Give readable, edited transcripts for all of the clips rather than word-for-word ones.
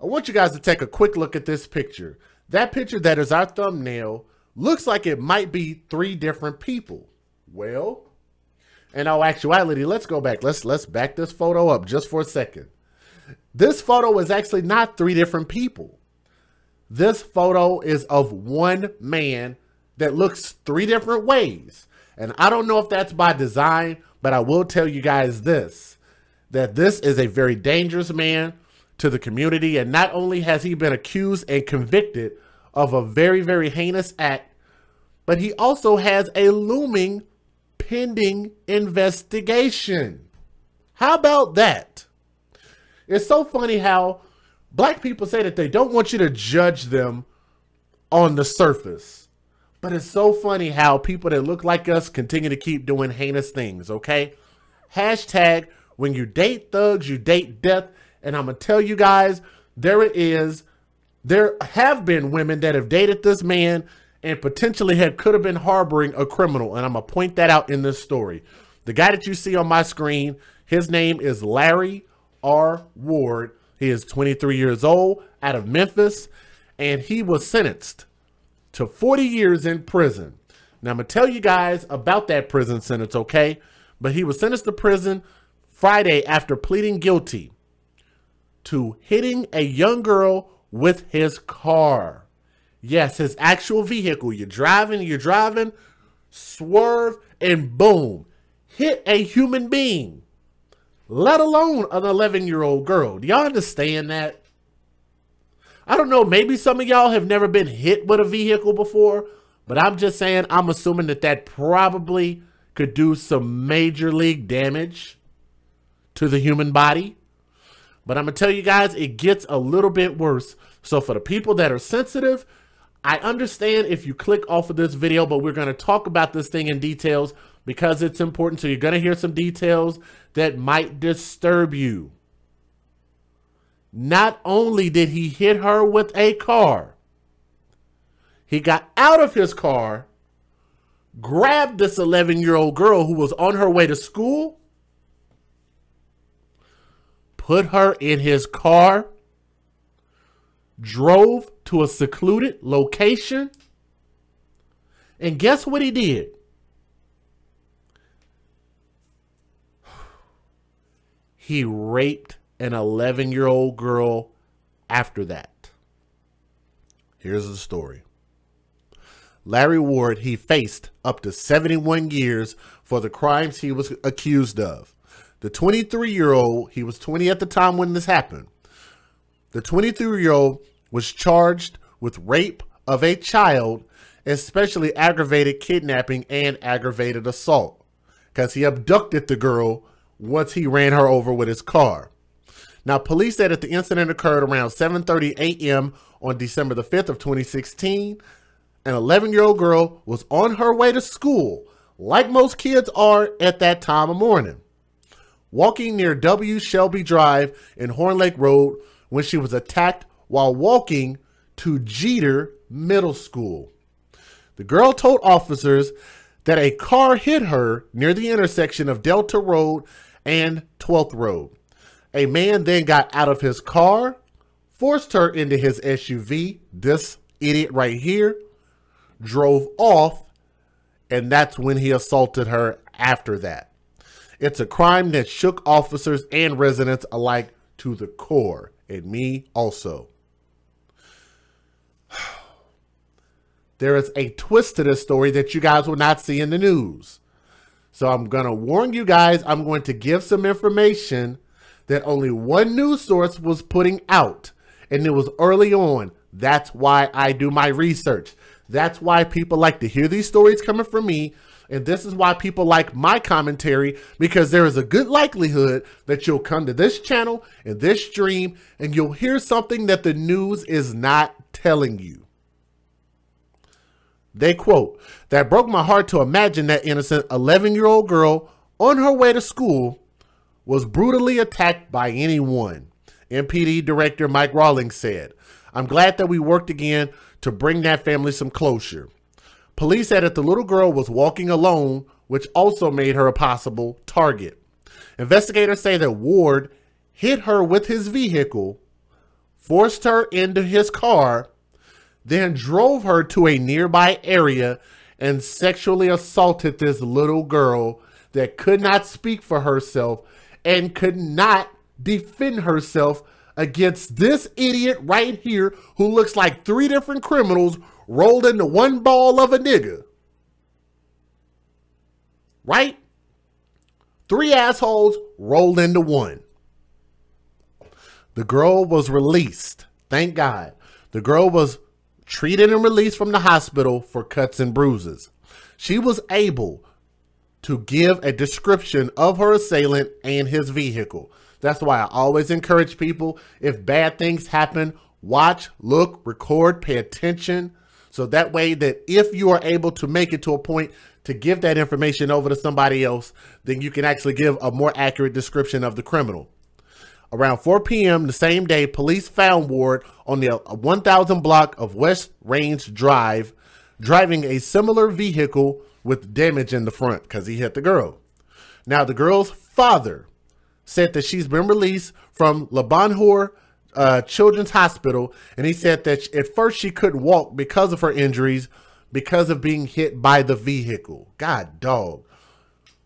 I want you guys to take a quick look at this picture. That picture that is our thumbnail looks like it might be 3 different people. Well, in all actuality, let's go back. Let's back this photo up just for a second. This photo is actually not 3 different people. This photo is of one man that looks 3 different ways. And I don't know if that's by design, but I will tell you guys this, that this is a very dangerous man to the community. And not only has he been accused and convicted of a very, very heinous act, but he also has a looming pending investigation. How about that? It's so funny how black people say that they don't want you to judge them on the surface. But it's so funny how people that look like us continue to keep doing heinous things, okay? Hashtag, when you date thugs, you date death. And I'm going to tell you guys, there it is. There have been women that have dated this man and potentially could have been harboring a criminal. And I'm going to point that out in this story. The guy that you see on my screen, his name is Larry R. Ward. He is 23 years old, out of Memphis, and he was sentenced to 40 years in prison. Now, I'm going to tell you guys about that prison sentence, okay? But he was sentenced to prison Friday after pleading guilty to hitting a young girl with his car. Yes, his actual vehicle. You're driving, swerve, and boom, hit a human being, let alone an 11-year-old girl. Do y'all understand that? I don't know, maybe some of y'all have never been hit with a vehicle before, but I'm just saying, I'm assuming that that probably could do some major league damage to the human body. But I'm going to tell you guys, it gets a little bit worse. So for the people that are sensitive, I understand if you click off of this video, but we're going to talk about this thing in details because it's important. So you're going to hear some details that might disturb you. Not only did he hit her with a car, he got out of his car, grabbed this 11-year-old girl who was on her way to school, put her in his car, drove to a secluded location, and guess what he did? He raped an 11-year-old girl after that. Here's the story. Larry Ward, he faced up to 71 years for the crimes he was accused of. The 23-year-old, he was 20 at the time when this happened. The 23-year-old was charged with rape of a child, especially aggravated kidnapping and aggravated assault, because he abducted the girl once he ran her over with his car. Now, police said that the incident occurred around 7:30 a.m. on December the 5th of 2016. An 11-year-old girl was on her way to school, like most kids are at that time of morning, walking near W. Shelby Drive and Horn Lake Road when she was attacked while walking to Jeter Middle School. The girl told officers that a car hit her near the intersection of Delta Road and 12th Road. A man then got out of his car, forced her into his SUV, this idiot right here, drove off, and that's when he assaulted her after that. It's a crime that shook officers and residents alike to the core, and me also. There is a twist to this story that you guys will not see in the news. So I'm going to warn you guys, I'm going to give some information that only one news source was putting out, and it was early on. That's why I do my research. That's why people like to hear these stories coming from me. And this is why people like my commentary, because there is a good likelihood that you'll come to this channel and this stream and you'll hear something that the news is not telling you. They quote, "That broke my heart to imagine that innocent 11-year-old girl on her way to school was brutally attacked by anyone," MPD Director Mike Rawlings said. "I'm glad that we worked again to bring that family some closure." Police said that the little girl was walking alone, which also made her a possible target. Investigators say that Ward hit her with his vehicle forced her into his car, then drove her to a nearby area and sexually assaulted this little girl that could not speak for herself and could not defend herself against this idiot right here who looks like 3 different criminals rolled into one ball of a nigga. Right? 3 assholes rolled into one. The girl was released. Thank God. The girl was treated and released from the hospital for cuts and bruises. She was able to give a description of her assailant and his vehicle. That's why I always encourage people, if bad things happen, watch, look, record, pay attention. So that way that if you are able to make it to a point to give that information over to somebody else, then you can actually give a more accurate description of the criminal. Around 4 p.m. the same day, police found Ward on the 1000 block of West Range Drive, driving a similar vehicle with damage in the front because he hit the girl. Now, the girl's father said that she's been released from Labanhur Children's Hospital, and he said that at first she couldn't walk because of her injuries, because of being hit by the vehicle. God dog.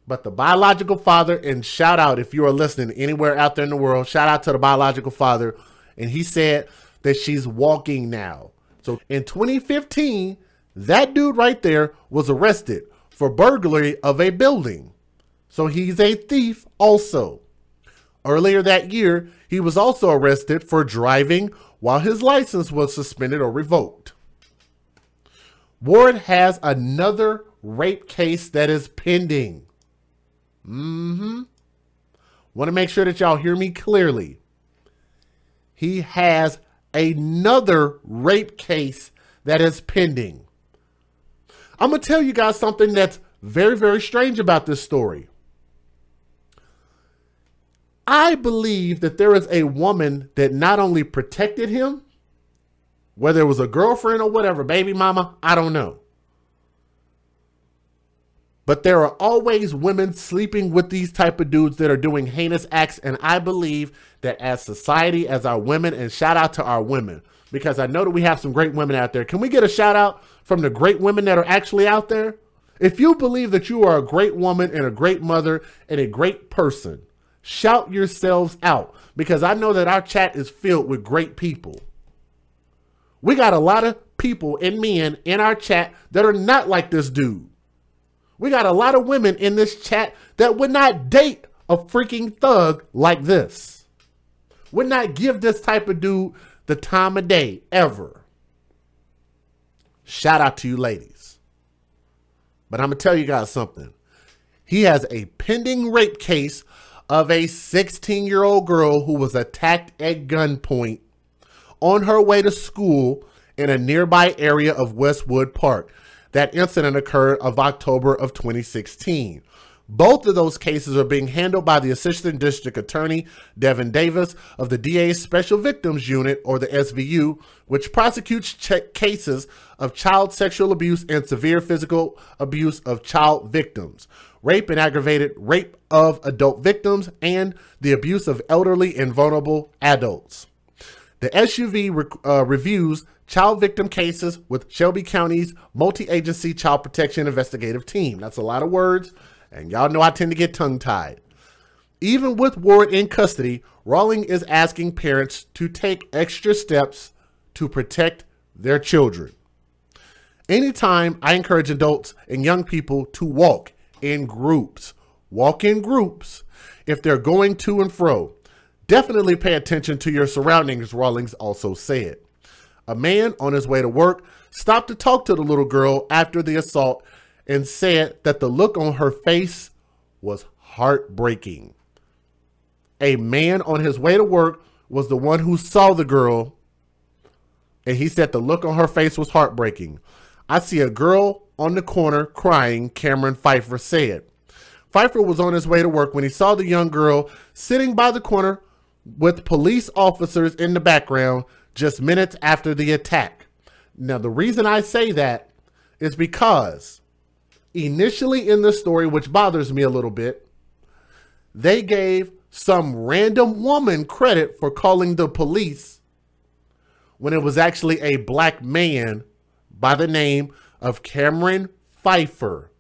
But the biological father, and shout out if you are listening anywhere out there in the world, shout out to the biological father, and he said that she's walking now. So in 2015, that dude right there was arrested for burglary of a building. So he's a thief also. Earlier that year, he was also arrested for driving while his license was suspended or revoked. Ward has another rape case that is pending. Want to make sure that y'all hear me clearly. He has another rape case that is pending. I'm going to tell you guys something that's very, very strange about this story. I believe that there is a woman that not only protected him, whether it was a girlfriend or whatever, baby mama, I don't know. But there are always women sleeping with these type of dudes that are doing heinous acts. And I believe that as society, as our women, and shout out to our women, because I know that we have some great women out there. Can we get a shout out from the great women that are actually out there? If you believe that you are a great woman and a great mother and a great person, shout yourselves out, because I know that our chat is filled with great people. We got a lot of people and men in our chat that are not like this dude. We got a lot of women in this chat that would not date a freaking thug like this. Would not give this type of dude the time of day ever. Shout out to you ladies. But I'm going to tell you guys something. He has a pending rape case of a 16-year-old girl who was attacked at gunpoint on her way to school in a nearby area of Westwood Park. That incident occurred of October of 2016. Both of those cases are being handled by the Assistant District Attorney, Devin Davis, of the DA's Special Victims Unit, or the SVU, which prosecutes cases of child sexual abuse and severe physical abuse of child victims, rape and aggravated rape of adult victims, and the abuse of elderly and vulnerable adults. The SUV reviews child victim cases with Shelby County's multi-agency child protection investigative team. That's a lot of words, and y'all know I tend to get tongue-tied. Even with Ward in custody, Rawling is asking parents to take extra steps to protect their children. Anytime, I encourage adults and young people to walk in groups. Walk in groups if they're going to and fro. Definitely pay attention to your surroundings, Rawlings also said. A man on his way to work stopped to talk to the little girl after the assault and said that the look on her face was heartbreaking. A man on his way to work was the one who saw the girl, and he said the look on her face was heartbreaking. I see a girl on the corner crying, Cameron Pfeiffer said. Pfeiffer was on his way to work when he saw the young girl sitting by the corner with police officers in the background just minutes after the attack. Now, the reason I say that is because initially in the story, which bothers me a little bit, they gave some random woman credit for calling the police when it was actually a black man by the name of Cameron Pfeiffer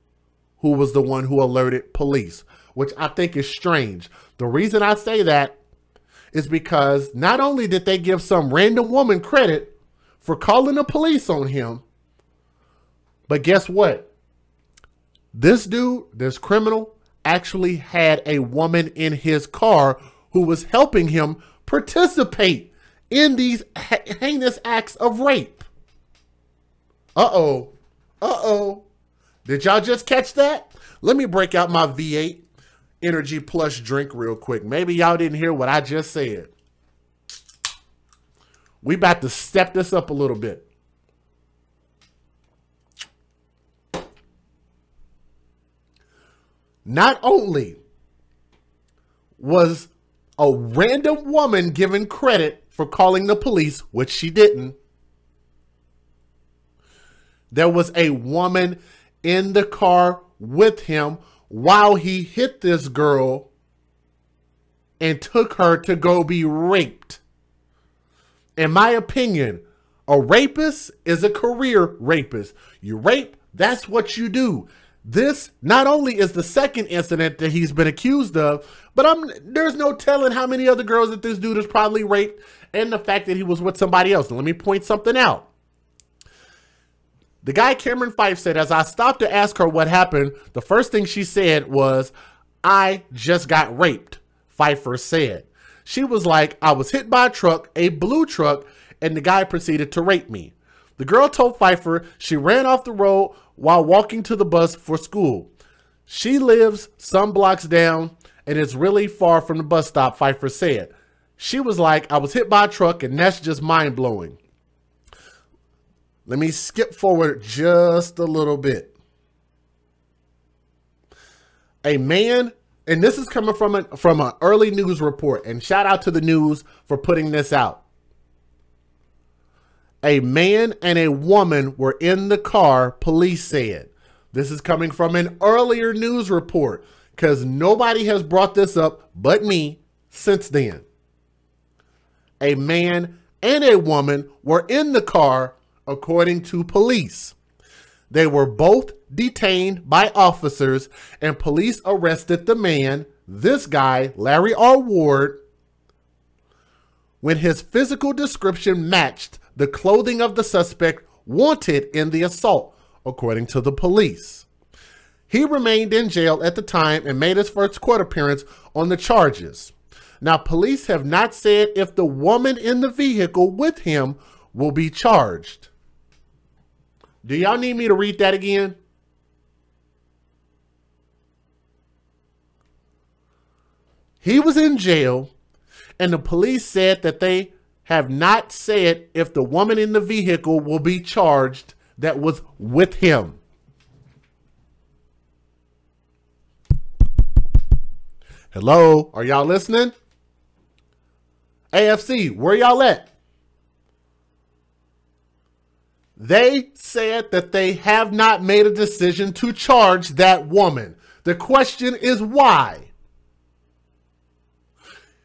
who was the one who alerted police, which I think is strange. The reason I say that is because not only did they give some random woman credit for calling the police on him, but guess what? This dude, this criminal, actually had a woman in his car who was helping him participate in these heinous acts of rape. Uh-oh. Uh-oh. Did y'all just catch that? Let me break out my V8 Energy Plus drink real quick. Maybe y'all didn't hear what I just said. We about to step this up a little bit. Not only was a random woman given credit for calling the police, which she didn't, there was a woman in the car with him while he hit this girl and took her to go be raped. In my opinion, a rapist is a career rapist. You rape, that's what you do. This not only is the second incident that he's been accused of, but there's no telling how many other girls that this dude has probably raped, and the fact that he was with somebody else. And let me point something out. The guy Cameron Fife said, as I stopped to ask her what happened, the first thing she said was, "I just got raped," Pfeiffer said. She was like, "I was hit by a truck, a blue truck, and the guy proceeded to rape me." The girl told Pfeiffer she ran off the road while walking to the bus for school. She lives some blocks down and is really far from the bus stop, Pfeiffer said. She was like, "I was hit by a truck, and that's just mind-blowing." Let me skip forward just a little bit. A man, and this is coming from an early news report, and shout out to the news for putting this out. A man and a woman were in the car, police said. This is coming from an earlier news report because nobody has brought this up but me since then. A man and a woman were in the car, according to police. They were both detained by officers, and police arrested the man, this guy, Larry R. Ward, when his physical description matched the clothing of the suspect wanted in the assault, according to the police. He remained in jail at the time and made his first court appearance on the charges. Now, police have not said if the woman in the vehicle with him will be charged. Do y'all need me to read that again? He was in jail, and the police said that they have not said if the woman in the vehicle will be charged that was with him. Hello, are y'all listening? AFC, where y'all at? They said that they have not made a decision to charge that woman. The question is why?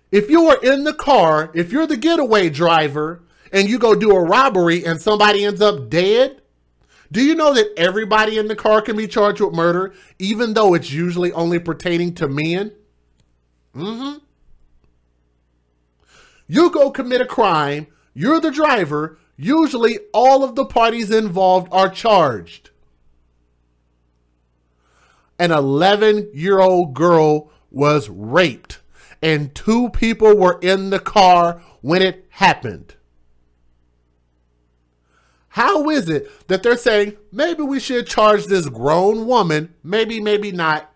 If you are in the car, if you're the getaway driver and you go do a robbery and somebody ends up dead, do you know that everybody in the car can be charged with murder, even though it's usually only pertaining to men? You go commit a crime, you're the driver, usually all of the parties involved are charged. An 11-year-old girl was raped, and 2 people were in the car when it happened. How is it that they're saying, maybe we should charge this grown woman, maybe, maybe not,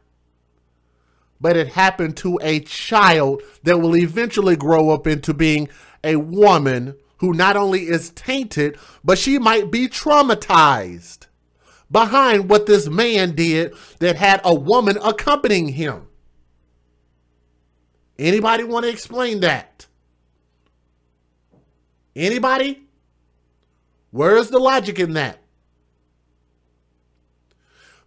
but it happened to a child that will eventually grow up into being a woman who not only is tainted, but she might be traumatized behind what this man did that had a woman accompanying him. Anybody want to explain that? Anybody? Where's the logic in that?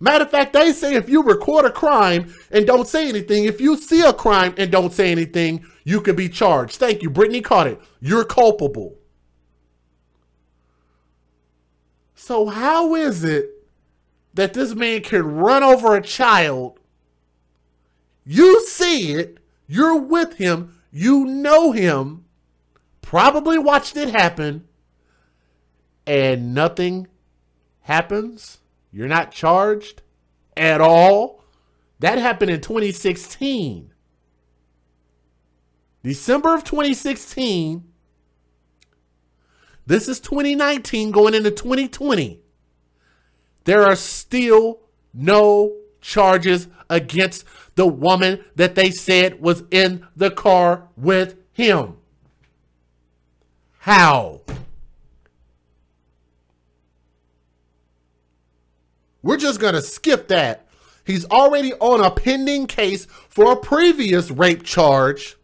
Matter of fact, they say if you record a crime and don't say anything, if you see a crime and don't say anything, you could be charged. Thank you. Brittany caught it. You're culpable. So how is it that this man can run over a child? You see it, you're with him, you know him, probably watched it happen, and nothing happens? You're not charged at all? That happened in 2016. December of 2016. This is 2019 going into 2020. There are still no charges against the woman that they said was in the car with him. How? We're just going to skip that. He's already on a pending case for a previous rape charge.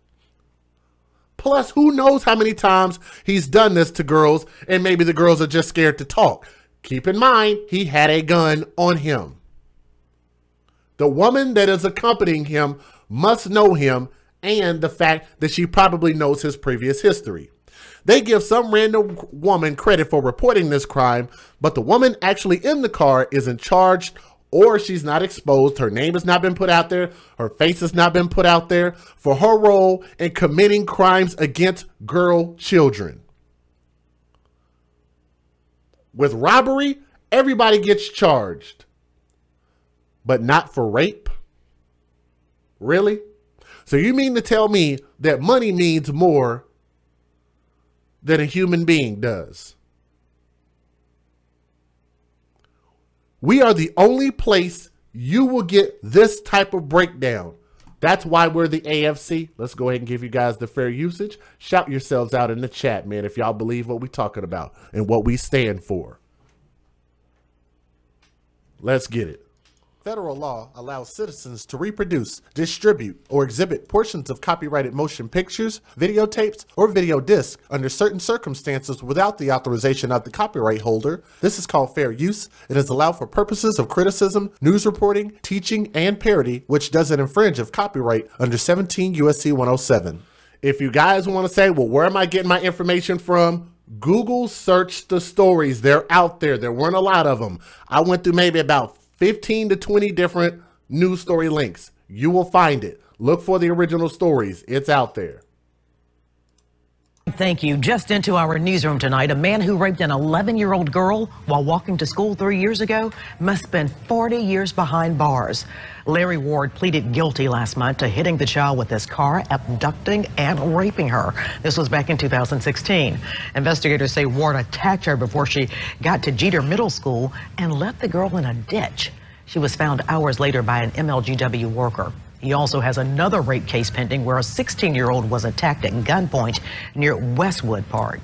Plus, who knows how many times he's done this to girls, and maybe the girls are just scared to talk. Keep in mind, he had a gun on him. The woman that is accompanying him must know him and the fact that she probably knows his previous history. They give some random woman credit for reporting this crime, but the woman actually in the car isn't charged or she's not exposed. Her name has not been put out there. Her face has not been put out there for her role in committing crimes against girl children. With robbery, everybody gets charged, but not for rape? Really? So you mean to tell me that money means more than a human being does? We are the only place you will get this type of breakdown. That's why we're the AFC. Let's go ahead and give you guys the fair usage. Shout yourselves out in the chat, man, if y'all believe what we're talking about and what we stand for. Let's get it. Federal law allows citizens to reproduce, distribute, or exhibit portions of copyrighted motion pictures, videotapes, or video discs under certain circumstances without the authorization of the copyright holder. This is called fair use. It is allowed for purposes of criticism, news reporting, teaching, and parody, which doesn't infringe of copyright under 17 U.S.C. 107. If you guys want to say, well, where am I getting my information from? Google search the stories. They're out there. There weren't a lot of them. I went through maybe about 15 to 20 different news story links. You will find it. Look for the original stories. It's out there. Thank you. Just into our newsroom tonight, a man who raped an 11-year-old girl while walking to school 3 years ago must spend 40 years behind bars. Larry Ward pleaded guilty last month to hitting the child with his car, abducting and raping her. This was back in 2016. Investigators say Ward attacked her before she got to Jeter Middle School and left the girl in a ditch. She was found hours later by an MLGW worker. He also has another rape case pending where a 16-year-old was attacked at gunpoint near Westwood Park.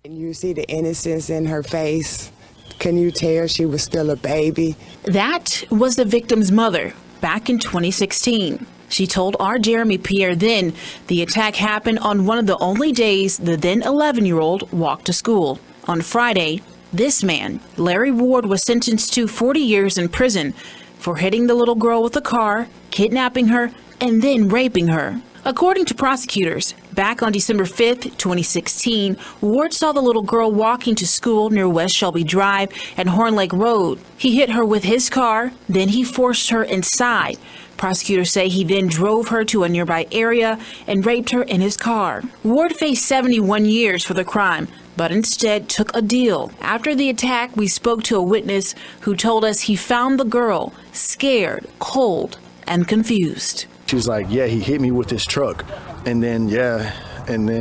And you see the innocence in her face. Can you tell she was still a baby? That was the victim's mother back in 2016. She told our Jeremy Pierre then the attack happened on one of the only days the then 11-year-old walked to school. On Friday, this man, Larry Ward, was sentenced to 40 years in prison for hitting the little girl with a car, kidnapping her, and then raping her. According to prosecutors, back on December 5th, 2016, Ward saw the little girl walking to school near West Shelby Drive and Horn Lake Road. He hit her with his car, then he forced her inside. Prosecutors say he then drove her to a nearby area and raped her in his car. Ward faced 71 years for the crime, but instead took a deal. After the attack, we spoke to a witness who told us he found the girl scared, cold, and confused. She's like, yeah, he hit me with his truck. And then,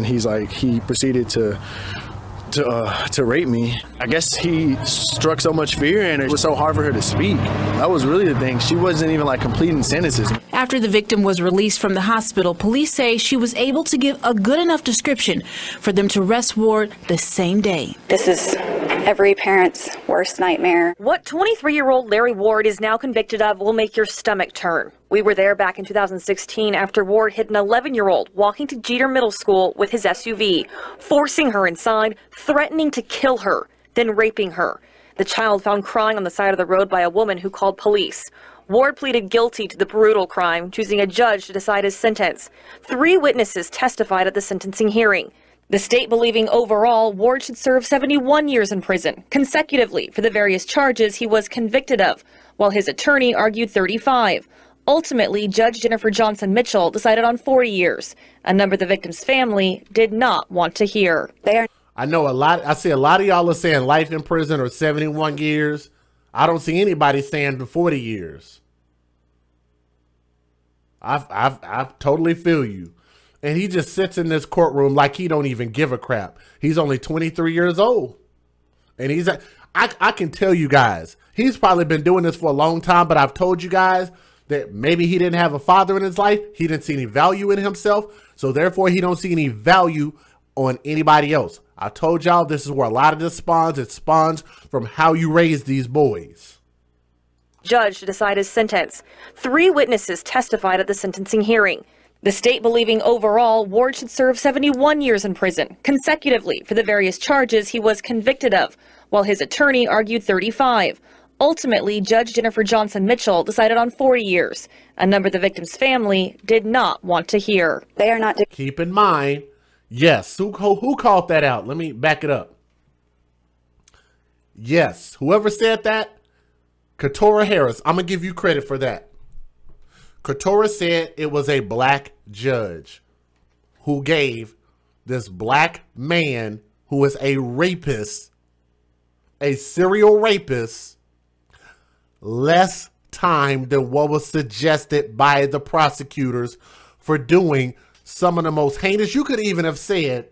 he's like, he proceeded to rape me. I guess he struck so much fear and it was so hard for her to speak. That was really the thing. She wasn't even like completing sentences. After the victim was released from the hospital, police say she was able to give a good enough description for them to arrest Ward the same day. This is every parent's worst nightmare. What 23-year-old Larry Ward is now convicted of will make your stomach turn. We were there back in 2016 after Ward hit an 11-year-old walking to Jeter Middle School with his SUV, forcing her inside, threatening to kill her, then raping her. The child found crying on the side of the road by a woman who called police. Ward pleaded guilty to the brutal crime, choosing a judge to decide his sentence. 3 witnesses testified at the sentencing hearing. The state believing overall Ward should serve 71 years in prison consecutively for the various charges he was convicted of, while his attorney argued 35. Ultimately, Judge Jennifer Johnson Mitchell decided on 40 years, a number the victim's family did not want to hear. I know I see a lot of y'all are saying life in prison or 71 years. I don't see anybody saying the 40 years. I totally feel you. And he just sits in this courtroom like he don't even give a crap. He's only 23 years old. And I can tell you guys, he's probably been doing this for a long time, but I've told you guys that maybe he didn't have a father in his life. He didn't see any value in himself. So therefore he don't see any value on anybody else. I told y'all this is where a lot of this spawns. It spawns from how you raise these boys. Judge to decide his sentence. 3 witnesses testified at the sentencing hearing. The state believing overall Ward should serve 71 years in prison consecutively for the various charges he was convicted of, while his attorney argued 35. Ultimately, Judge Jennifer Johnson Mitchell decided on 40 years, a number the victim's family did not want to hear. They are not. Keep in mind, yes, who called that out? Let me back it up. Yes, whoever said that, Katora Harris, I'm going to give you credit for that. Katora said it was a black judge who gave this black man who is a rapist, a serial rapist, less time than what was suggested by the prosecutors for doing some of the most heinous. You could even have said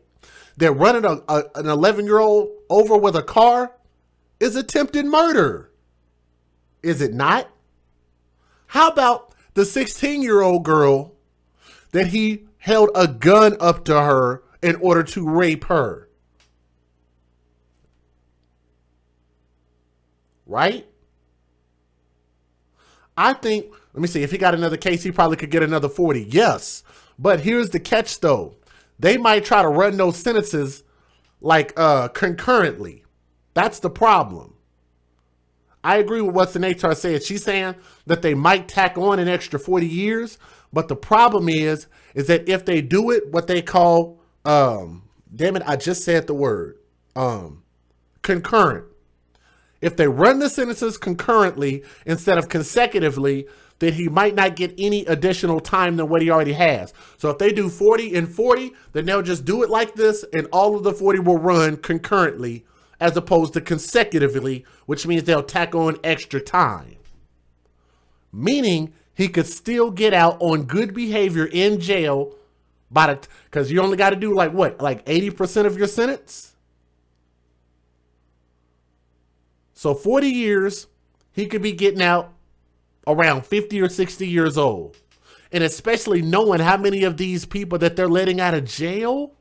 that running an 11-year-old over with a car is attempted murder. Is it not? How about the 16-year-old girl that he held a gun up to her in order to rape her? Right? I think, let me see, if he got another case, he probably could get another 40. Yes. But here's the catch, though. They might try to run those sentences like concurrently. That's the problem. I agree with what Senator said. She's saying that they might tack on an extra 40 years. But the problem is that if they do it, what they call, damn it, I just said the word, concurrent. If they run the sentences concurrently instead of consecutively, then he might not get any additional time than what he already has. So if they do 40 and 40, then they'll just do it like this, and all of the 40 will run concurrently as opposed to consecutively, which means they'll tack on extra time. Meaning he could still get out on good behavior in jail because you only got to do like what? Like 80% of your sentence? So 40 years, he could be getting out around 50 or 60 years old. And especially knowing how many of these people that they're letting out of jail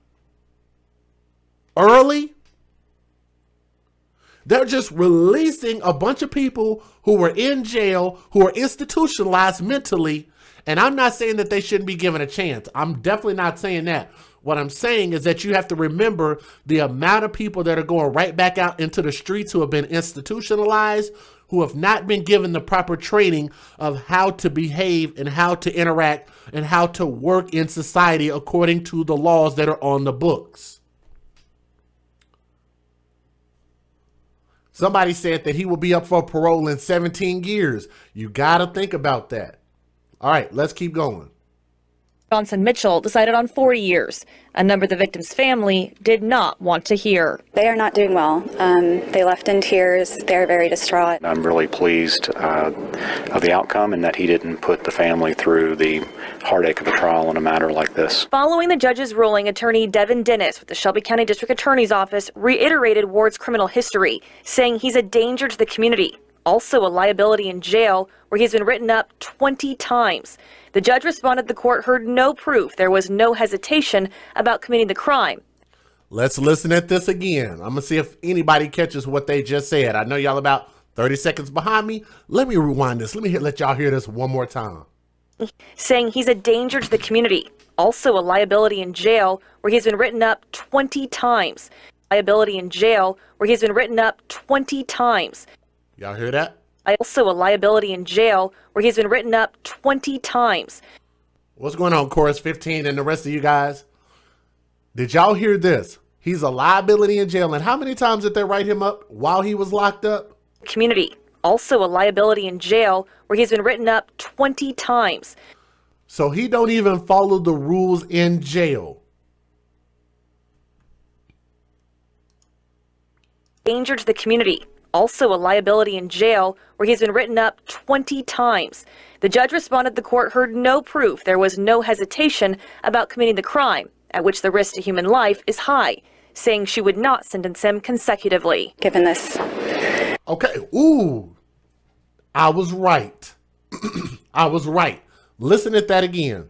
early. They're just releasing a bunch of people who were in jail, who are institutionalized mentally. And I'm not saying that they shouldn't be given a chance. I'm definitely not saying that. What I'm saying is that you have to remember the amount of people that are going right back out into the streets who have been institutionalized, who have not been given the proper training of how to behave and how to interact and how to work in society according to the laws that are on the books. Somebody said that he will be up for parole in 17 years. You got to think about that. All right, let's keep going. Johnson Mitchell decided on 40 years, a number the victim's family did not want to hear. They are not doing well. They left in tears. They're very distraught. I'm really pleased of the outcome and that he didn't put the family through the heartache of a trial in a matter like this. Following the judge's ruling, attorney Devin Dennis with the Shelby County District Attorney's Office reiterated Ward's criminal history, saying he's a danger to the community, also a liability in jail, where he's been written up 20 times. The judge responded the court heard no proof there was no hesitation about committing the crime. Let's listen at this again. I'm going to see if anybody catches what they just said. I know y'all about 30 seconds behind me. Let me rewind this. Let y'all hear this one more time. Saying he's a danger to the community, also a liability in jail, where he's been written up 20 times. Liability in jail, where he's been written up 20 times. Y'all hear that? Also a liability in jail, where he's been written up 20 times. What's going on, Chorus 15 and the rest of you guys? Did y'all hear this? He's a liability in jail. And how many times did they write him up while he was locked up? Community, also a liability in jail, where he's been written up 20 times. So he don't even follow the rules in jail. Danger to the community, also a liability in jail, where he's been written up 20 times. The judge responded the court heard no proof there was no hesitation about committing the crime, at which the risk to human life is high, saying she would not sentence him consecutively. Given this. Okay, ooh, I was right. I was right. Listen at that again.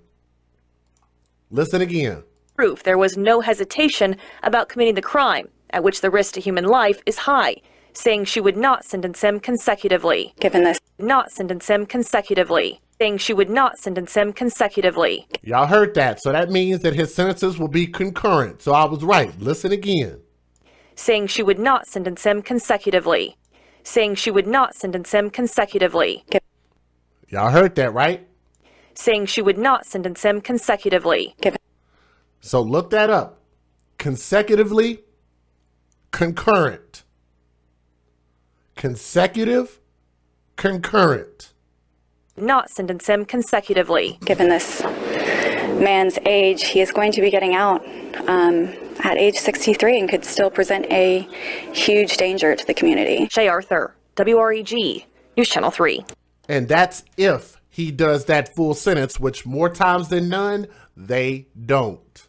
Listen again. Proof there was no hesitation about committing the crime, at which the risk to human life is high, saying she would not sentence him consecutively. Given this. Not sentence him consecutively. Saying she would not sentence him consecutively. Y'all heard that. So that means that his sentences will be concurrent. So I was right. Listen again. Saying she would not sentence him consecutively. Saying she would not sentence him consecutively. Y'all heard that, right? Saying she would not sentence him consecutively. So look that up. Consecutively, concurrent. Consecutive, concurrent. Not sentence him consecutively. Given this man's age, he is going to be getting out at age 63 and could still present a huge danger to the community. Shay Arthur, WREG, News Channel 3. And that's if he does that full sentence, which more times than none, they don't.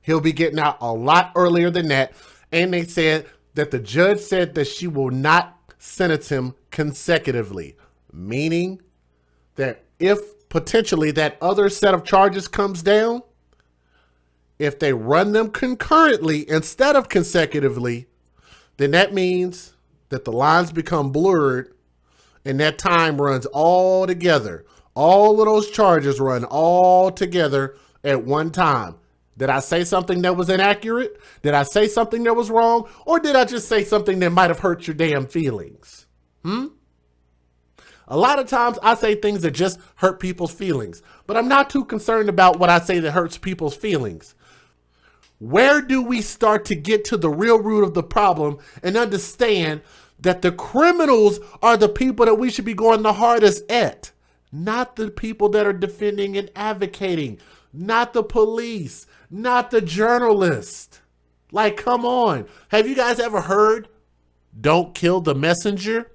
He'll be getting out a lot earlier than that. And they said that the judge said that she will not sentence him consecutively, meaning that if potentially that other set of charges comes down, if they run them concurrently instead of consecutively, then that means that the lines become blurred and that time runs all together. All of those charges run all together at one time. Did I say something that was inaccurate? Did I say something that was wrong? Or did I just say something that might have hurt your damn feelings? A lot of times I say things that just hurt people's feelings, but I'm not too concerned about what I say that hurts people's feelings. Where do we start to get to the real root of the problem and understand that the criminals are the people that we should be going the hardest at, not the people that are defending and advocating, not the police, not the journalist. Like, come on. Have you guys ever heard, don't kill the messenger?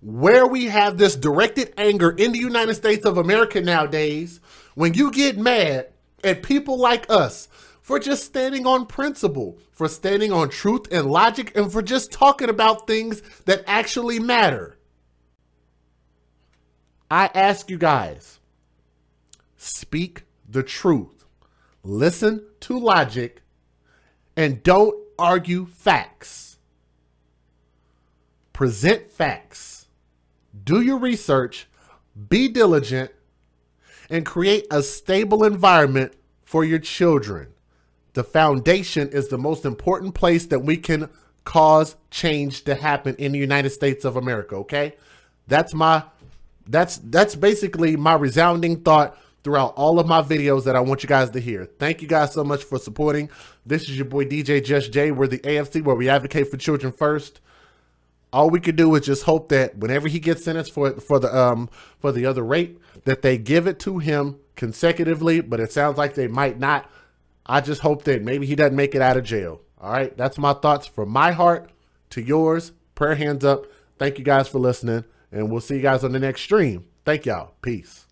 Where we have this directed anger in the United States of America nowadays, when you get mad at people like us for just standing on principle, for standing on truth and logic, and for just talking about things that actually matter. I ask you guys, speak the truth, listen to logic, and don't argue facts. Present facts. Do your research, be diligent, and create a stable environment for your children. The foundation is the most important place that we can cause change to happen in the United States of America, okay? That's basically my resounding thought throughout all of my videos that I want you guys to hear. Thank you guys so much for supporting. This is your boy DJ Just Jay. We're the AFC, where we advocate for children first. All we could do is just hope that whenever he gets sentenced for the other rape, that they give it to him consecutively, but it sounds like they might not. I just hope that maybe he doesn't make it out of jail. All right, that's my thoughts from my heart to yours. Prayer hands up. Thank you guys for listening, and we'll see you guys on the next stream. Thank y'all. Peace.